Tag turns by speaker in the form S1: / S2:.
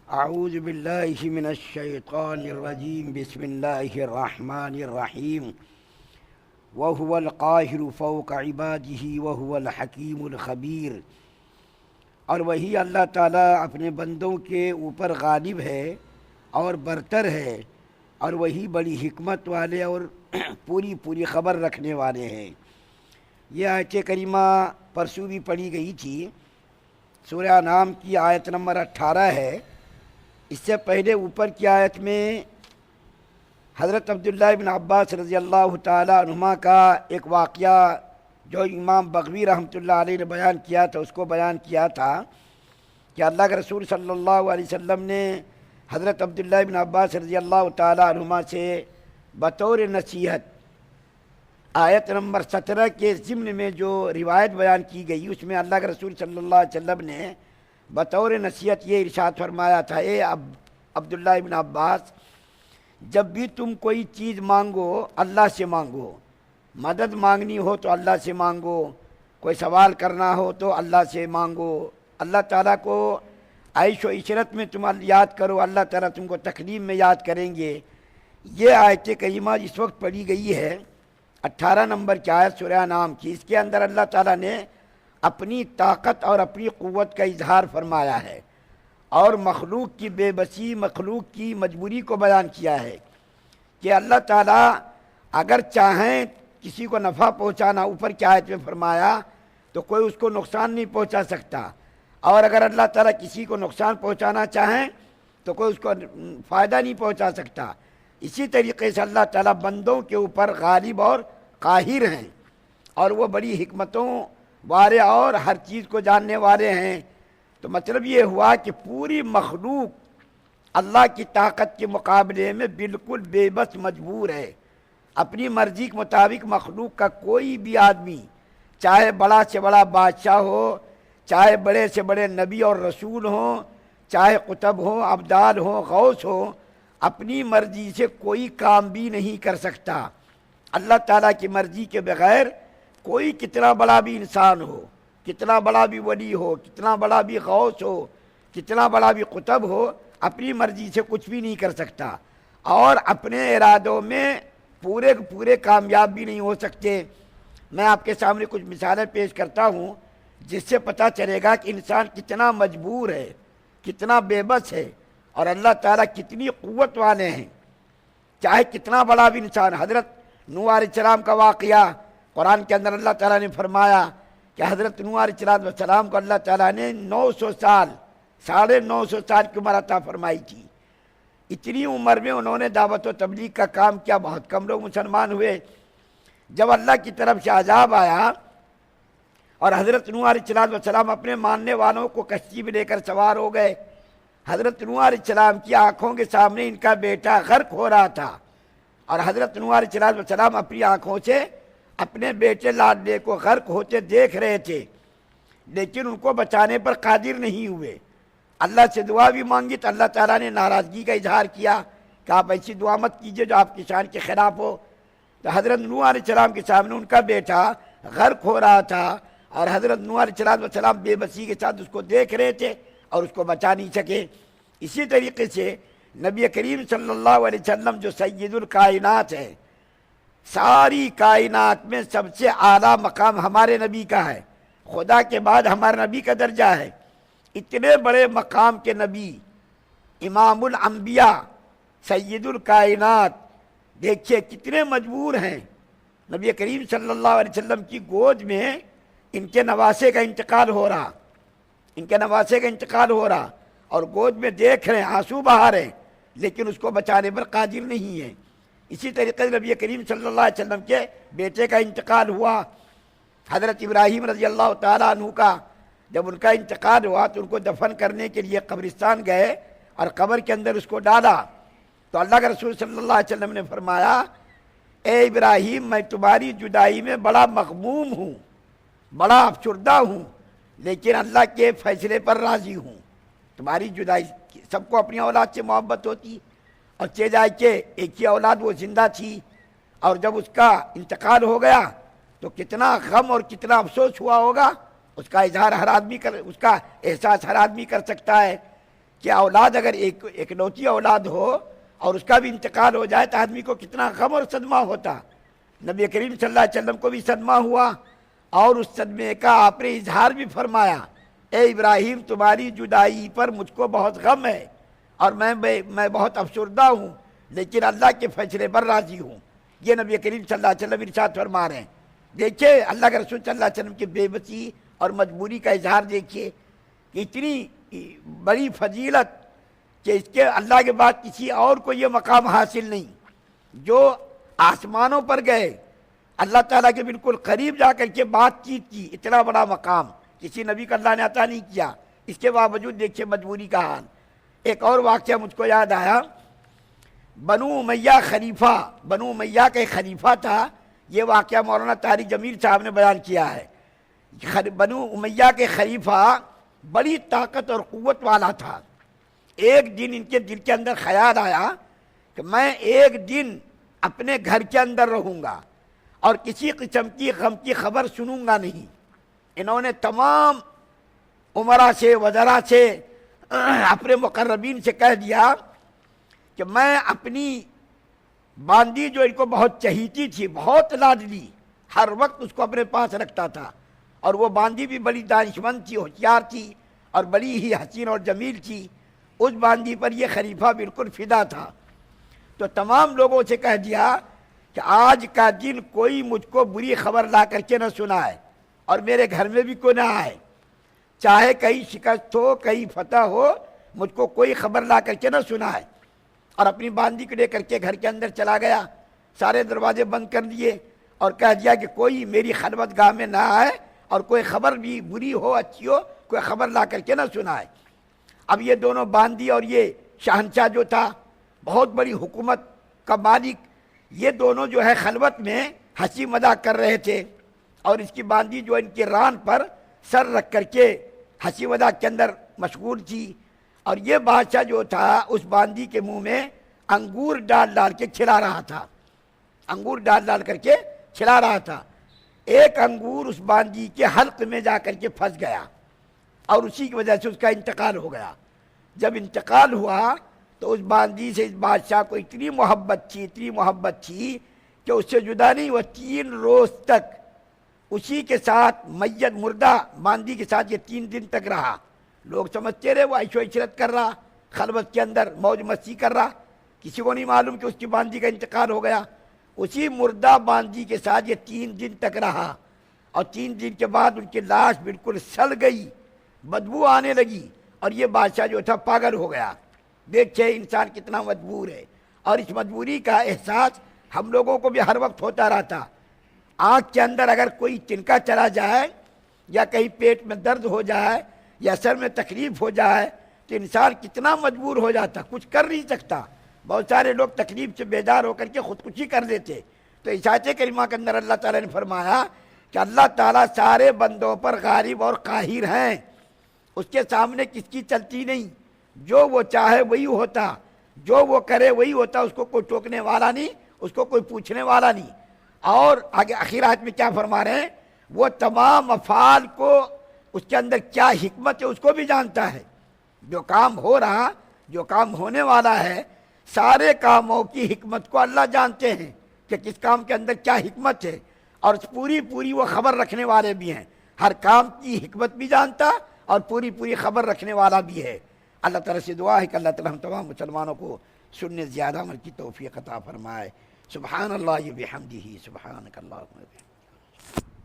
S1: اعوذ باللہ من الشیطان الرجیم بسم اللہ الرحمن الرحیم وهو القاہر فوق عبادہ وهو الحکیم الخبیر۔ اور وہی اللہ تعالیٰ اپنے بندوں کے اوپر غالب ہے اور برتر ہے، اور وہی بڑی حکمت والے اور پوری خبر رکھنے والے ہیں۔ یہ آیت کریمہ پرسوں بھی پڑھی گئی تھی، سورہ انعام کی آیت نمبر 18 ہے۔ اس سے پہلے اوپر کی آیت میں حضرت عبداللہ بن عباس رضی اللہ تعالیٰ عنہما کا ایک واقعہ جو امام بغوی رحمۃ اللہ علیہ نے بیان کیا تھا، اس کو بیان کیا تھا کہ اللہ کے رسول صلی اللہ علیہ وسلم نے حضرت عبداللہ بن عباس رضی اللہ تعالیٰ عنہما سے بطور نصیحت آیت نمبر 17 کے ضمن میں جو روایت بیان کی گئی، اس میں اللہ کے رسول صلی اللہ علیہ وسلم نے بطور نصیحت یہ ارشاد فرمایا تھا: اے عبداللہ بن عباس، جب بھی تم کوئی چیز مانگو اللہ سے مانگو، مدد مانگنی ہو تو اللہ سے مانگو، کوئی سوال کرنا ہو تو اللہ سے مانگو، اللہ تعالیٰ کو عیش و عشرت میں تم یاد کرو، اللہ تعالیٰ تم کو تکلیم میں یاد کریں گے۔ یہ آیت کریمہ اس وقت پڑھی گئی ہے 18 نمبر کی آیت سورہ انعام کی۔ اس کے اندر اللہ تعالیٰ نے اپنی طاقت اور اپنی قوت کا اظہار فرمایا ہے اور مخلوق کی بے بسی، مخلوق کی مجبوری کو بیان کیا ہے کہ اللہ تعالیٰ اگر چاہیں کسی کو نفع پہنچانا، اوپر کی آیت میں فرمایا، تو کوئی اس کو نقصان نہیں پہنچا سکتا، اور اگر اللہ تعالیٰ کسی کو نقصان پہنچانا چاہیں تو کوئی اس کو فائدہ نہیں پہنچا سکتا۔ اسی طریقے سے اللہ تعالیٰ بندوں کے اوپر غالب اور قاہر ہیں، اور وہ بڑی حکمتوں والے اور ہر چیز کو جاننے والے ہیں۔ تو مطلب یہ ہوا کہ پوری مخلوق اللہ کی طاقت کے مقابلے میں بالکل بے بس مجبور ہے۔ اپنی مرضی کے مطابق مخلوق کا کوئی بھی آدمی، چاہے بڑا سے بڑا بادشاہ ہو، چاہے بڑے سے بڑے نبی اور رسول ہوں، چاہے قطب ہوں، ابدال ہوں، غوث ہوں، اپنی مرضی سے کوئی کام بھی نہیں کر سکتا۔ اللہ تعالیٰ کی مرضی کے بغیر کوئی کتنا بڑا بھی انسان ہو، کتنا بڑا بھی ولی ہو، کتنا بڑا بھی غوث ہو، کتنا بڑا بھی قطب ہو، اپنی مرضی سے کچھ بھی نہیں کر سکتا، اور اپنے ارادوں میں پورے کامیاب بھی نہیں ہو سکتے۔ میں آپ کے سامنے کچھ مثالیں پیش کرتا ہوں جس سے پتہ چلے گا کہ انسان کتنا مجبور ہے، کتنا بے بس ہے، اور اللہ تعالیٰ کتنی قوت والے ہیں۔ چاہے کتنا بڑا بھی انسان، حضرت نوح علیہ السلام کا واقعہ قرآن کے اندر اللہ تعالیٰ نے فرمایا کہ حضرت نوح علیہ السلام کو اللہ تعالیٰ نے 900 سال، 950 سال کی عمر عطا فرمائی تھی۔ اتنی عمر میں انہوں نے دعوت و تبلیغ کا کام کیا، بہت کم لوگ مسلمان ہوئے۔ جب اللہ کی طرف سے عذاب آیا اور حضرت نوح علیہ السلام اپنے ماننے والوں کو کشتی میں لے کر سوار ہو گئے، حضرت نوح علیہ السلام کی آنکھوں کے سامنے ان کا بیٹا غرق ہو رہا تھا، اور حضرت نوح علیہ السلام اپنی آنکھوں سے اپنے بیٹے لاڈلے کو غرق ہوتے دیکھ رہے تھے، لیکن ان کو بچانے پر قادر نہیں ہوئے۔ اللہ سے دعا بھی مانگی تو اللہ تعالیٰ نے ناراضگی کا اظہار کیا کہ آپ ایسی دعا مت کیجیے جو آپ کی شان کے خلاف ہو۔ تو حضرت نوح علیہ السلام کے سامنے ان کا بیٹا غرق ہو رہا تھا، اور حضرت نوح علیہ السلام بے بسی کے ساتھ اس کو دیکھ رہے تھے اور اس کو بچا نہیں سکے۔ اسی طریقے سے نبی کریم صلی اللہ علیہ وسلم جو سید الکائنات ہے، ساری کائنات میں سب سے اعلیٰ مقام ہمارے نبی کا ہے، خدا کے بعد ہمارے نبی کا درجہ ہے۔ اتنے بڑے مقام کے نبی، امام الانبیاء، سید الکائنات، دیکھیے کتنے مجبور ہیں۔ نبی کریم صلی اللہ علیہ وسلم کی گود میں ان کے نواسے کا انتقال ہو رہا، اور گود میں دیکھ رہے ہیں، آنسو بہا رہے ہیں، لیکن اس کو بچانے پر قادر نہیں ہے۔ اسی طریقے سے نبی کریم صلی اللہ علیہ وسلم کے بیٹے کا انتقال ہوا، حضرت ابراہیم رضی اللہ تعالیٰ عنہ کا۔ جب ان کا انتقال ہوا تو ان کو دفن کرنے کے لیے قبرستان گئے اور قبر کے اندر اس کو ڈالا، تو اللہ کے رسول صلی اللہ علیہ وسلم نے فرمایا: اے ابراہیم، میں تمہاری جدائی میں بڑا مغموم ہوں، بڑا افسردہ ہوں، لیکن اللہ کے فیصلے پر راضی ہوں۔ تمہاری جدائی، سب کو اپنی اولاد سے محبت ہوتی، اور چیزائے کہ ایک ہی اولاد وہ زندہ تھی، اور جب اس کا انتقال ہو گیا تو کتنا غم اور کتنا افسوس ہوا ہوگا، اس کا اظہار ہر آدمی اس کا احساس ہر آدمی کر سکتا ہے۔ کہ اولاد اگر ایک لوتی اولاد ہو اور اس کا بھی انتقال ہو جائے تو آدمی کو کتنا غم اور صدمہ ہوتا۔ نبی کریم صلی اللہ علیہ وسلم کو بھی صدمہ ہوا اور اس صدمے کا آپ نے اظہار بھی فرمایا، اے ابراہیم تمہاری جدائی پر مجھ کو بہت غم ہے اور میں بہت افسردہ ہوں، لیکن اللہ کے فیصلے پر راضی ہوں۔ یہ نبی کریم صلی اللہ علیہ وسلم ارشاد فرما رہے ہیں۔ دیکھیے اللہ کے رسول صلی اللہ علیہ وسلم کی بے بسی اور مجبوری کا اظہار دیکھیے کہ اتنی بڑی فضیلت کہ اس کے اللہ کے بعد کسی اور کو یہ مقام حاصل نہیں، جو آسمانوں پر گئے اللہ تعالیٰ کے بالکل قریب جا کر کے بات چیت کی، اتنا بڑا مقام کسی نبی کو اللہ نے عطا نہیں کیا۔ اس کے باوجود دیکھیے مجبوری کا حال۔ ایک اور واقعہ مجھ کو یاد آیا، بنو امیہ کا ایک خلیفہ تھا، یہ واقعہ مولانا طارق جمیل صاحب نے بیان کیا ہے۔ بنو امیہ کے خلیفہ بڑی طاقت اور قوت والا تھا۔ ایک دن ان کے دل کے اندر خیال آیا کہ میں ایک دن اپنے گھر کے اندر رہوں گا اور کسی قسم کی غم کی خبر سنوں گا نہیں۔ انہوں نے تمام امراء سے، وزراء سے، اپنے مقربین سے کہہ دیا کہ میں اپنی باندی جو ان کو بہت چہیتی تھی، بہت لاڈلی، ہر وقت اس کو اپنے پاس رکھتا تھا، اور وہ باندی بھی بڑی دانشمند تھی، ہوشیار تھی اور بڑی ہی حسین اور جمیل تھی، اس باندی پر یہ خلیفہ بالکل فدا تھا۔ تو تمام لوگوں سے کہہ دیا کہ آج کا دن کوئی مجھ کو بری خبر لا کر کے نہ سنائے اور میرے گھر میں بھی کوئی نہ آئے، چاہے کہیں شکست ہو کہیں فتح ہو، مجھ کو کوئی خبر لا کر کے نہ سنائے۔ اور اپنی باندی کو لے کر کے گھر کے اندر چلا گیا، سارے دروازے بند کر دیے اور کہہ دیا کہ کوئی میری خلوت گاہ میں نہ آئے اور کوئی خبر بھی بری ہو اچھی ہو کوئی خبر لا کر کے نہ سنائے۔ اب یہ دونوں باندی اور یہ شہنشاہ جو تھا، بہت بڑی حکومت کا مالک، یہ دونوں جو ہے خلوت میں ہنسی مذاق کر رہے تھے، اور اس کی باندی جو ان کے ران پر سر رکھ کر کے ہنسی مذاق کے اندر مشغول تھی، اور یہ بادشاہ جو تھا اس باندی کے منہ میں انگور ڈال کے کھلا رہا تھا، انگور ڈال کر کے کھلا رہا تھا۔ ایک انگور اس باندی کے حلق میں جا کر کے پھنس گیا اور اسی کی وجہ سے اس کا انتقال ہو گیا۔ جب انتقال ہوا تو اس باندی سے اس بادشاہ کو اتنی محبت تھی کہ اس سے جدا نہیں، وہ 3 روز تک اسی کے ساتھ میت مردہ باندی کے ساتھ یہ 3 دن تک رہا۔ لوگ سمجھتے رہے وہ عیش و عشرت کر رہا، خلوت کے اندر موج مستی کر رہا، کسی کو نہیں معلوم کہ اس کی باندی کا انتقال ہو گیا۔ اسی مردہ باندی کے ساتھ یہ 3 دن تک رہا، اور 3 دن کے بعد ان کی لاش بالکل سڑ گئی، بدبو آنے لگی، اور یہ بادشاہ جو تھا پاگل ہو گیا۔ دیکھیں انسان کتنا مجبور ہے، اور اس مجبوری کا احساس ہم لوگوں کو بھی ہر وقت ہوتا رہتا۔ آنکھ کے اندر اگر کوئی تنکا چلا جائے، یا کہیں پیٹ میں درد ہو جائے، یا سر میں تکلیف ہو جائے، تو انسان کتنا مجبور ہو جاتا، کچھ کر نہیں سکتا۔ بہت سارے لوگ تکلیف سے بیدار ہو کر کے خودکشی کر دیتے۔ تو اس آیت کریمہ کے اندر اللہ تعالیٰ نے فرمایا کہ اللہ تعالیٰ سارے بندوں پر غالب اور قاہر ہیں، اس کے سامنے کس کی چلتی نہیں، جو وہ چاہے وہی ہوتا، جو وہ کرے وہی ہوتا، اس کو کوئی ٹوکنے والا نہیں، اس کو کوئی پوچھنے والا نہیں۔ اور آگے آخر آیت میں کیا فرما رہے ہیں، وہ تمام افعال کو، اس کے اندر کیا حکمت ہے اس کو بھی جانتا ہے۔ جو کام ہو رہا، جو کام ہونے والا ہے، سارے کاموں کی حکمت کو اللہ جانتے ہیں کہ کس کام کے اندر کیا حکمت ہے، اور پوری وہ خبر رکھنے والے بھی ہیں، ہر کام کی حکمت بھی جانتا اور پوری خبر رکھنے والا بھی ہے۔ اللہ تعالیٰ سے دعا ہے کہ اللہ تعالیٰ ہم تمام مسلمانوں کو سننے زیادہ عمل کی توفیق عطا فرمائے۔ سبحان اللہ بحمدہ، سبحانک اللہم وبحمدک۔